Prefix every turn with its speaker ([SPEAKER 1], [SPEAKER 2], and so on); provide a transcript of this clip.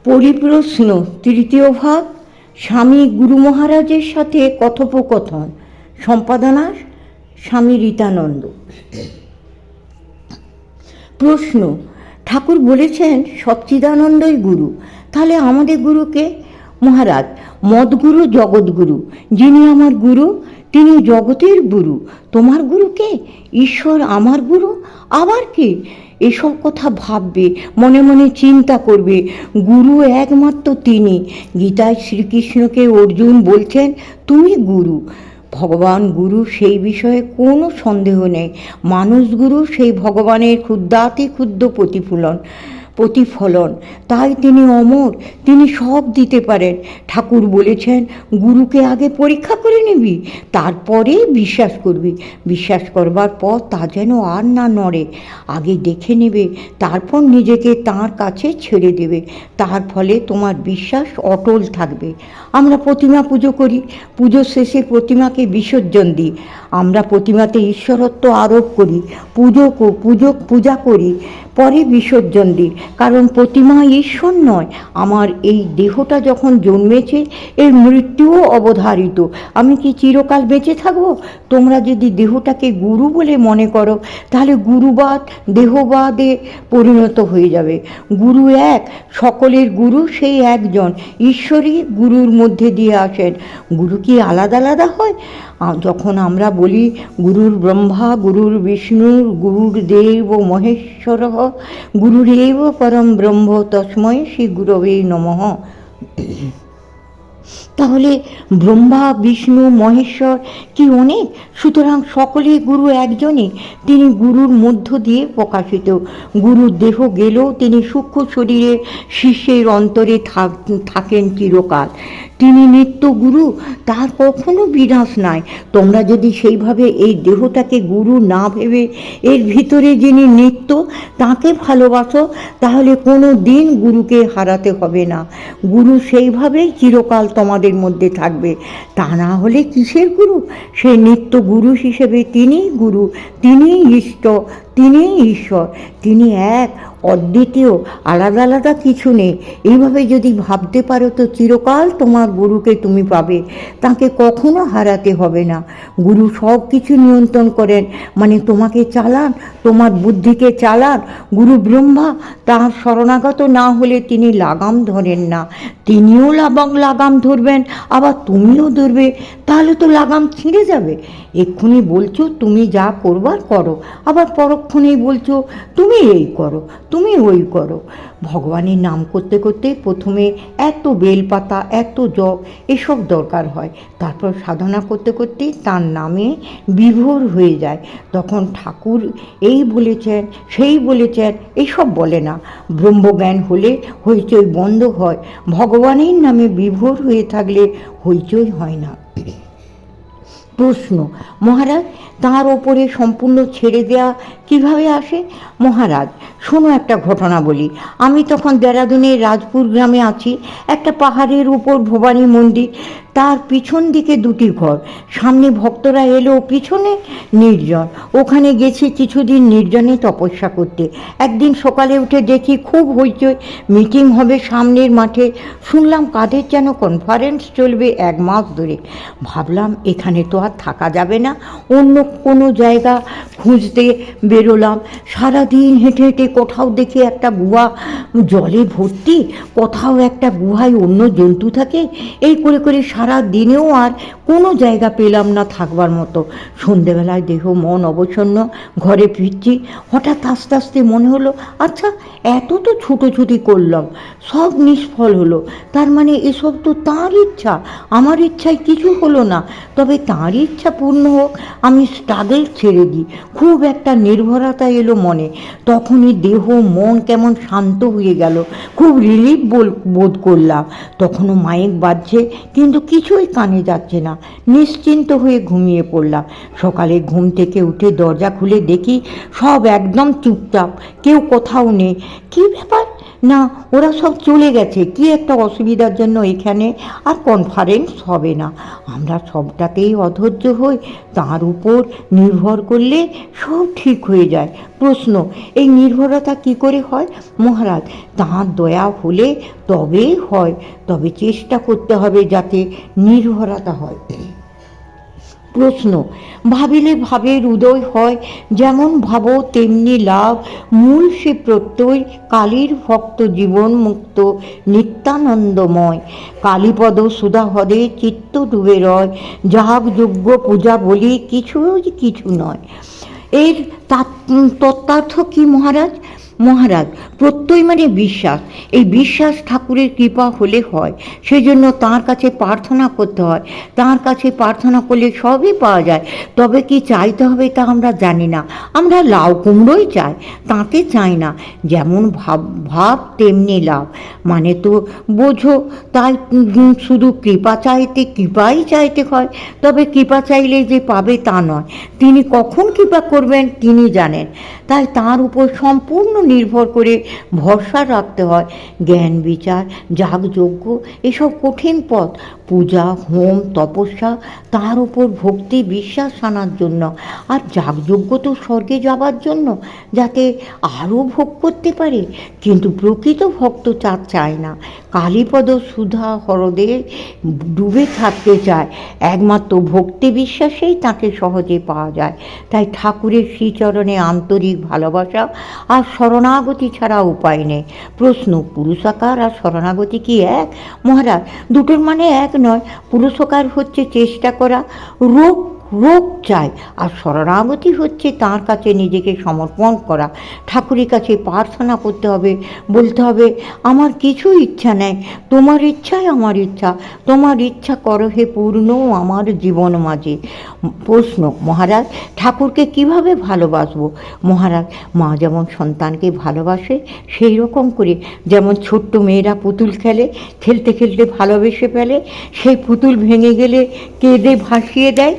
[SPEAKER 1] পরিপ্রশ্ন তৃতীয় ভাগ। স্বামী গুরু মহারাজের সাথে কথোপকথন। সম্পাদনা স্বামী রীতানন্দ। প্রশ্ন: ঠাকুর বলেছেন সচ্চিদানন্দই গুরু, তাহলে আমাদের গুরুকে? মহারাজ: মদগুরু জগৎগুরু। যিনি আমার গুরু তিনি জগতের গুরু। তোমার গুরুকে? ঈশ্বর আমার গুরু, আবার কে? এসব কথা ভাববে, মনে মনে চিন্তা করবে। গুরু একমাত্র তিনি। গীতায় শ্রীকৃষ্ণকে অর্জুন বলছেন, তুমি গুরু। ভগবান গুরু, সেই বিষয়ে কোনো সন্দেহ নেই। মানুষ গুরু সেই ভগবানের ক্ষুদ্রাতি ক্ষুদ্র প্রতিফলন। তাই তিনি অমর, তিনি সব দিতে পারেন। ঠাকুর বলেছেন, গুরুকে আগে পরীক্ষা করে নিবি, তারপরে বিশ্বাস করবি। বিশ্বাস করবার পর তা যেন আর না নড়ে। আগে দেখে নেবে, তারপর নিজেকে তাঁর কাছে ছেড়ে দেবে। তার ফলে তোমার বিশ্বাস অটল থাকবে। আমরা প্রতিমা পুজো করি, পুজোর শেষে প্রতিমাকে বিসর্জন দিই। আমরা প্রতিমাতে ঈশ্বরত্ব আরোপ করি, পূজা করি, পরে বিসর্জন দিই। কারণ প্রতিমা ঈশ্বর নয়। আমার এই দেহটা যখন জন্মেছে, এর মৃত্যুও অবধারিত। আমি কি চিরকাল বেঁচে থাকব? তোমরা যদি দেহটাকে গুরু বলে মনে করো, তাহলে গুরুবাদ দেহবাদে পরিণত হয়ে যাবে। গুরু এক, সকলের গুরু সেই একজন ঈশ্বরই গুরুর মধ্যে দিয়ে আসেন। গুরু কি আলাদা আলাদা হয়? যখন আমরা বলি গুরুর ব্রহ্মা, গুরুর বিষ্ণু, গুরুর দেব মহেশ্বর, গুরুরেব পরম ব্রহ্ম তস্মৈ শ্রী গুরবে নমঃ, তাহলে ব্রহ্মা, বিষ্ণু, মহেশ্বর কি অনেক? সুতরাং সকলে গুরু একজনই। তিনি গুরুর মধ্য দিয়ে প্রকাশিত। গুরুর দেহ গেলেও তিনি সূক্ষ্ম শরীরে শিষ্যের অন্তরে থাকেন চিরকাল। তিনি নিত্য গুরু, তার কখনো বিনাশ নাই। তোমরা যদি সেইভাবে এই দেহটাকে গুরু না ভেবে এর ভিতরে যিনি নিত্য তাকে ভালোবাসো, তাহলে কোনো দিন গুরুকে হারাতে হবে না। গুরু সেইভাবেই চিরকাল তোমাদের মধ্যে থাকবে। তা না হলে কিসের গুরু? সেই নিত্য গুরু হিসেবে তিনিই গুরু, তিনিই ইষ্ট, তিনিই ঈশ্বর। তিনি এক, অদ্বিতীয়, আলাদা আলাদা কিছু নেই। এইভাবে যদি ভাবতে পারো তো চিরকাল তোমার গুরুকে তুমি পাবে। তাকে কখনো হারাতে হবে না। গুরু সব কিছু নিয়ন্ত্রণ করেন, মানে তোমাকে চালান, তোমার বুদ্ধিকে চালান। গুরু ব্রহ্মা, তার শরণাগত না হলে তিনি লাগাম ধরেন না। তিনিও লাগাম ধরবেন, আবার তুমিও ধরবে, তাহলে তো লাগাম ছিঁড়ে যাবে। এক্ষুনি বলছো তুমি যা করবার করো, আবার পরক্ষণেই বলছো তুমি এই করো, তুমি ওই করো। ভগবানের নাম করতে করতে প্রথমে এত বেলপাতা, এত জপ এসব দরকার হয়। তারপর সাধনা করতে করতে তার নামে বিভোর হয়ে যায়। তখন ঠাকুর এই বলেছেন, সেই বলেছেন, এসব বলে না। ব্রহ্মজ্ঞান হলে হইচই বন্ধ হয়। ভগবানের নামে বিভোর হয়ে থাকলে হইচই হয় না। প্রশ্ন: মহারাজ, তার ওপরে সম্পূর্ণ ছেড়ে দেওয়া কিভাবে আসে? মহারাজ, শোনো একটা ঘটনা বলি। আমি তখন দেরাদুনের রাজপুর গ্রামে আছি। একটা পাহাড়ের উপর ভবানী মন্দির, তার পিছন দিকে দুটি ঘর। সামনে ভক্তরা এলো, পিছনে নির্জন। ওখানে গেছি কিছুদিন নির্জনে তপস্যা করতে। একদিন সকালে উঠে দেখি খুব হইচই, মিটিং হবে সামনের মাঠে। শুনলাম কাদের যেন কনফারেন্স চলবে 1 মাস ধরে। ভাবলাম এখানে তো আর থাকা যাবে না, অন্য কোনো জায়গা খুঁজতে বেরোলাম। সারাদিন হেঁটে হেঁটে কোথাও দেখি একটা গুহা জলে ভর্তি, কোথাও একটা গুহায় অন্য জন্তু থাকে। এই করে করে সারা দিনেও আর কোনো জায়গা পেলাম না থাকবার মতো। সন্ধেবেলায় দেহ মন অবসন্ন, ঘরে ফিরছি। হঠাৎ আস্তে আস্তে মনে হলো, আচ্ছা এত তো ছুটোছুটি করলাম, সব নিষ্ফল হলো। তার মানে এসব তো তাঁর ইচ্ছা, আমার ইচ্ছায় কিছু হলো না। তবে তাঁর ইচ্ছা পূর্ণ হোক, আমি স্ট্রাগল ছেড়ে দিই। খুব একটা নির্ভরতা এলো মনে। তখনই দেহ মন কেমন শান্ত হয়ে গেল, খুব রিলিফ বোধ করলাম। তখনও মাইক বাজছে, কিন্তু কিছুই কানে যাচ্ছে না। নিশ্চিন্ত হয়ে ঘুমিয়ে পড়লাম। সকালে ঘুম থেকে উঠে দরজা খুলে দেখি সব একদম চুপচাপ, কেউ কোথাও নেই। কী ব্যাপার? না, ওরা সব চলে গেছে, কি একটা অসুবিধার জন্য এখানে আর কনফারেন্স হবে না। আমরা সবটাতেই অধৈর্য হই, তার উপর নির্ভর করলে সব ঠিক হয়ে যায়। প্রশ্ন, এই নির্ভরতা কি করে হয়? মহারাজ, তাঁর দয়া হলে তবেই হয়, তবে চেষ্টা করতে হবে যাতে নির্ভরতা হয়। প্রশ্ন, ভাবিলে ভাবের উদয় হয়, যেমন ভাবো তেমনি লাভ, মূল সে প্রত্যয়, কালীর ভক্ত জীবন মুক্ত নিত্যানন্দময়। কালীপদ সুধাহরে চিত্ত ডুবে রয়, যাগ যজ্ঞ পূজা বলি কিছু কিছু নয়। এর তত্ত্বার্থ কি মহারাজ? মহারাজ, প্রত্যয় মানে বিশ্বাস। এই বিশ্বাস ঠাকুরের কৃপা হলে হয়, সেজন্য তাঁর কাছে প্রার্থনা করতে হয়। তাঁর কাছে প্রার্থনা করলে সবই পাওয়া যায়। তবে কি চাইতে হবে তা আমরা জানি না, আমরা লাউ কুমড়োই চাই, তাঁকে চাই না। যেমন ভাব ভাব তেমনি লাভ, মানে তো বোঝো। তাই শুধু কৃপা চাইতে কৃপাই চাইতে হয়। তবে কৃপা চাইলে যে পাবে তা নয়, তিনি কখন কৃপা করবেন তিনি জানেন। তাই তাঁর উপর সম্পূর্ণ নির্ভর করে ভরসা রাখতে হয়। জ্ঞান বিচার যাগযজ্ঞ এসব কঠিন পথ, পূজা হোম তপস্যা, তার উপর ভক্তি বিশ্বাস আনার জন্য। আর যাগযজ্ঞ তো স্বর্গে যাবার জন্য, যাতে আরও ভোগ করতে পারে। কিন্তু প্রকৃত ভক্ত চায় না, কালীপদ সুধা হরদে ডুবে থাকতে চায়। একমাত্র ভক্তি বিশ্বাসেই তাকে সহজে পাওয়া যায়। তাই ঠাকুরের শ্রীচরণে আন্তরিক ভালোবাসা আর শরণাগতি ছাড়া উপায় নেই। প্রশ্ন, পুরুষাকার আর শরণাগতি কি এক? মহারাজ, দুটোর মানে এক নয়। পুরুষাকার হচ্ছে চেষ্টা করা, রোগ চাই, আর শরণাগতি হচ্ছে তাঁর কাছে নিজেকে সমর্পণ করা। ঠাকুরের কাছে প্রার্থনা করতে হবে, বলতে হবে আমার কিছু ইচ্ছা নেই, তোমার ইচ্ছাই আমার ইচ্ছা, তোমার ইচ্ছা করো হে পূর্ণ আমার জীবন মাঝে। প্রশ্ন, মহারাজ, ঠাকুরকে কিভাবে ভালোবাসবো? মহারাজ, মা যেমন সন্তানকে ভালোবাসে সেই রকম করে, যেমন ছোট্ট মেয়েরা পুতুল খেলে, খেলতে খেলতে ভালোবেসে ফেলে, সেই পুতুল ভেঙে গেলে কেঁদে ভাসিয়ে দেয়,